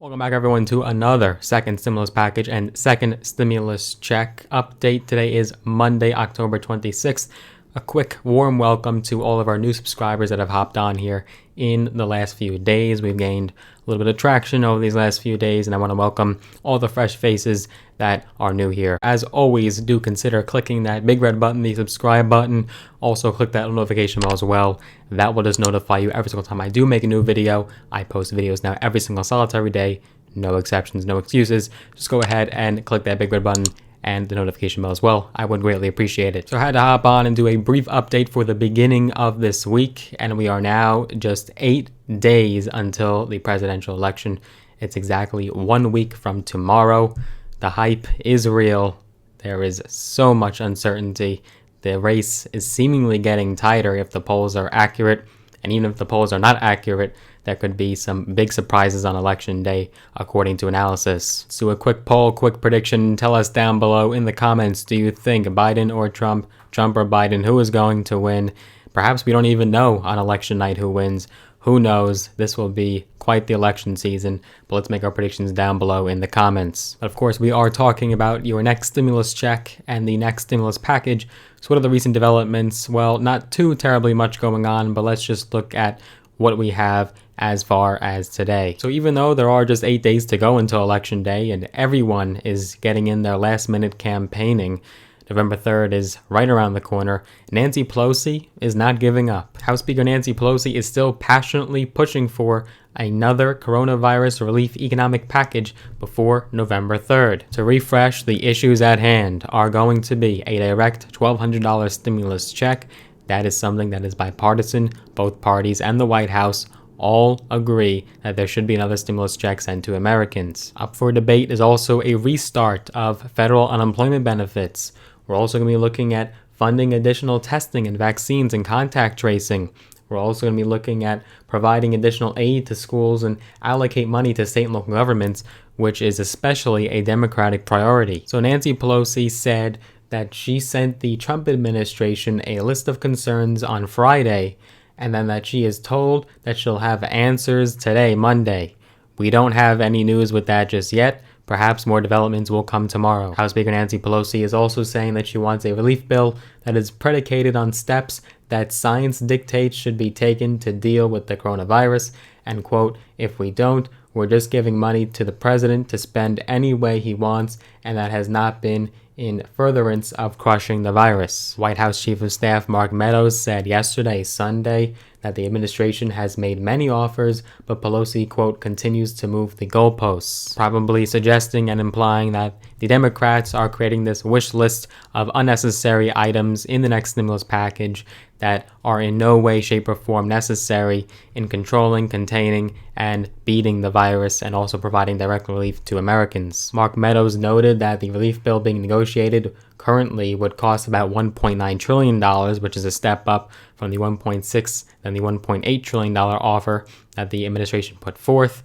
Welcome back, everyone, to another second stimulus package and second stimulus check update. Today is Monday, October 26th. A quick warm welcome to all of our new subscribers that have hopped on here in the last few days. We've gained a little bit of traction over these last few days, and I want to welcome all the fresh faces that are new here. As always, do consider clicking that big red button, the subscribe button. Also, click that notification bell as well. That will just notify you every single time I do make a new video. I post videos now every single solitary day. No exceptions, no excuses. Just go ahead and click that big red button and the notification bell as well. I would greatly appreciate it. So I had to hop on and do a brief update for the beginning of this week, and we are now just 8 days until the presidential election. It's exactly 1 week from tomorrow. The hype is real. There is so much uncertainty. The race is seemingly getting tighter if the polls are accurate, and even if the polls are not accurate, there could be some big surprises on election day, according to analysis. So a quick poll, quick prediction. Tell us down below in the comments, do you think Biden or Trump, Trump or Biden, who is going to win? Perhaps we don't even know on election night who wins. Who knows? This will be quite the election season, but let's make our predictions down below in the comments. But of course, we are talking about your next stimulus check and the next stimulus package. So what are the recent developments? Well, not too terribly much going on, but let's just look at what we have as far as today. So even though there are just 8 days to go until election day and everyone is getting in their last minute campaigning, November 3rd is right around the corner. Nancy Pelosi is not giving up. House Speaker Nancy Pelosi is still passionately pushing for another coronavirus relief economic package before November 3rd. To refresh, the issues at hand are going to be a direct $1,200 stimulus check. That is something that is bipartisan. Both parties and the White House all agree that there should be another stimulus check sent to Americans. Up for debate is also a restart of federal unemployment benefits. We're also going to be looking at funding additional testing and vaccines and contact tracing. We're also going to be looking at providing additional aid to schools and allocate money to state and local governments, which is especially a Democratic priority. So Nancy Pelosi said that she sent the Trump administration a list of concerns on Friday, and then that she is told that she'll have answers today, Monday. We don't have any news with that just yet. Perhaps more developments will come tomorrow. House Speaker Nancy Pelosi is also saying that she wants a relief bill that is predicated on steps that science dictates should be taken to deal with the coronavirus, and quote, if we don't, we're just giving money to the president to spend any way he wants, and that has not been in furtherance of crushing the virus. White House Chief of Staff Mark Meadows said yesterday, Sunday, that the administration has made many offers, but Pelosi, quote, continues to move the goalposts, probably suggesting and implying that the Democrats are creating this wish list of unnecessary items in the next stimulus package that are in no way, shape, or form necessary in controlling, containing, and beating the virus, and also providing direct relief to Americans. Mark Meadows noted that the relief bill being negotiated currently would cost about $1.9 trillion, which is a step up from the $1.6 and the $1.8 trillion offer that the administration put forth.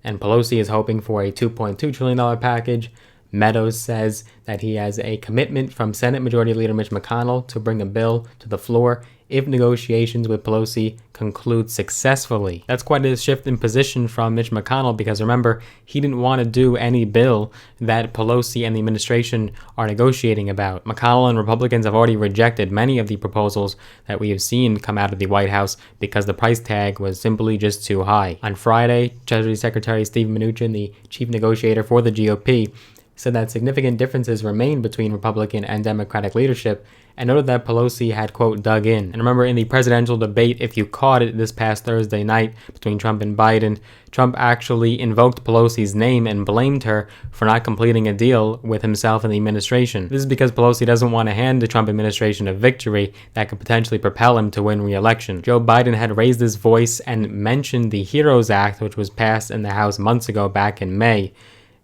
And Pelosi is hoping for a $2.2 trillion package. Meadows says that he has a commitment from Senate Majority Leader Mitch McConnell to bring a bill to the floor if negotiations with Pelosi conclude successfully. That's quite a shift in position from Mitch McConnell, because remember, he didn't want to do any bill that Pelosi and the administration are negotiating about. McConnell and Republicans have already rejected many of the proposals that we have seen come out of the White House because the price tag was simply just too high. On Friday, Treasury Secretary Steven Mnuchin, the chief negotiator for the GOP, said that significant differences remain between Republican and Democratic leadership, and noted that Pelosi had, quote, dug in. And remember, in the presidential debate, if you caught it this past Thursday night between Trump and Biden, Trump actually invoked Pelosi's name and blamed her for not completing a deal with himself and the administration. This is because Pelosi doesn't want to hand the Trump administration a victory that could potentially propel him to win re-election. Joe Biden had raised his voice and mentioned the HEROES Act, which was passed in the House months ago back in May.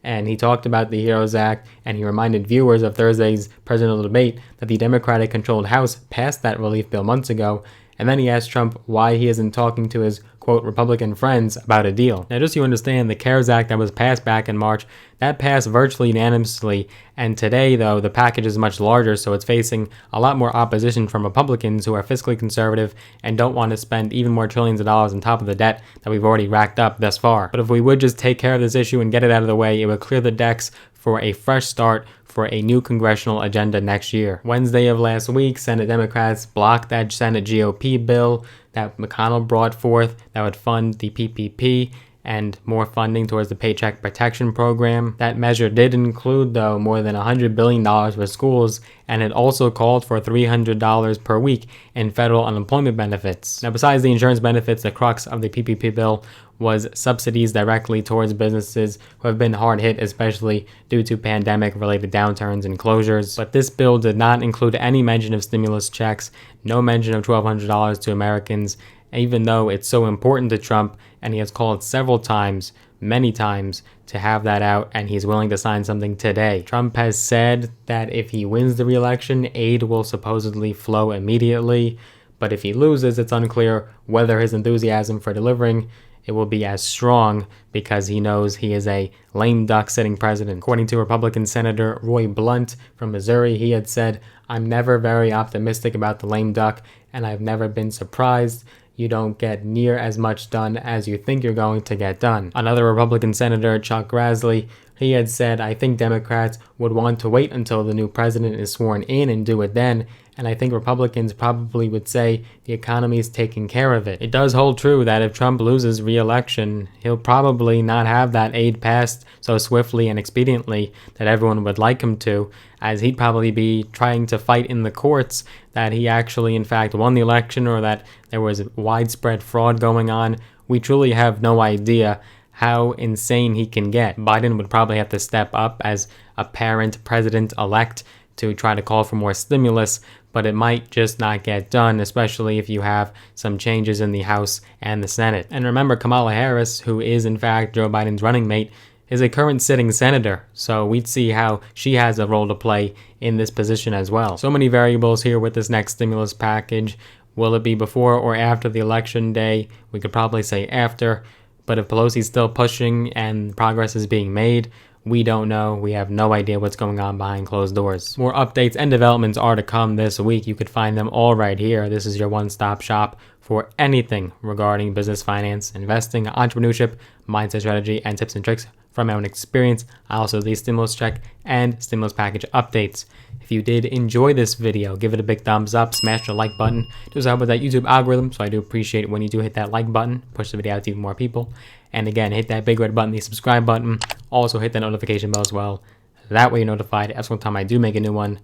And he talked about the HEROES Act, and he reminded viewers of Thursday's presidential debate that the Democratic-controlled House passed that relief bill months ago. And then he asked Trump why he isn't talking to his quote, Republican friends about a deal. Now, just so you understand, the CARES Act that was passed back in March, that passed virtually unanimously, and today, though, the package is much larger, so it's facing a lot more opposition from Republicans who are fiscally conservative and don't want to spend even more trillions of dollars on top of the debt that we've already racked up thus far. But if we would just take care of this issue and get it out of the way, it would clear the decks for a fresh start for a new congressional agenda next year. Wednesday of last week, Senate Democrats blocked that Senate GOP bill that McConnell brought forth that would fund the PPP and more funding towards the Paycheck Protection Program. That measure did include, though, more than $100 billion for schools, and it also called for $300 per week in federal unemployment benefits. Now, besides the insurance benefits, the crux of the PPP bill was subsidies directly towards businesses who have been hard hit, especially due to pandemic-related downturns and closures. But this bill did not include any mention of stimulus checks, no mention of $1,200 to Americans, even though it's so important to Trump, and he has called several times, many times, to have that out, and he's willing to sign something today. Trump has said that if he wins the re-election, aid will supposedly flow immediately, but if he loses, it's unclear whether his enthusiasm for delivering it will be as strong because he knows he is a lame duck sitting president. According to Republican Senator Roy Blunt from Missouri, he had said, "I'm never very optimistic about the lame duck, and I've never been surprised. You don't get near as much done as you think you're going to get done." Another Republican Senator, Chuck Grassley, he had said, "I think Democrats would want to wait until the new president is sworn in and do it then, and I think Republicans probably would say the economy is taking care of it." It does hold true that if Trump loses re-election, he'll probably not have that aid passed so swiftly and expediently that everyone would like him to, as he'd probably be trying to fight in the courts that he actually in fact won the election or that there was widespread fraud going on. We truly have no idea how insane he can get. Biden would probably have to step up as apparent president-elect to try to call for more stimulus, but it might just not get done, especially if you have some changes in the House and the Senate. And remember, Kamala Harris, who is in fact Joe Biden's running mate, is a current sitting senator, so we'd see how she has a role to play in this position as well. So many variables here with this next stimulus package. Will it be before or after the election day? We could probably say after, but if Pelosi's still pushing and progress is being made, we don't know. We have no idea what's going on behind closed doors. More updates and developments are to come this week. You could find them all right here. This is your one-stop shop for anything regarding business, finance, investing, entrepreneurship, mindset strategy, and tips and tricks from my own experience. I also do the stimulus check and stimulus package updates. If you did enjoy this video, give it a big thumbs up, smash the like button. It does help with that YouTube algorithm, so I do appreciate it when you do hit that like button, push the video out to even more people. And again, hit that big red button, the subscribe button. Also hit that notification bell as well. That way you're notified every single time I do make a new one.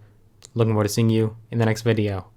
Looking forward to seeing you in the next video.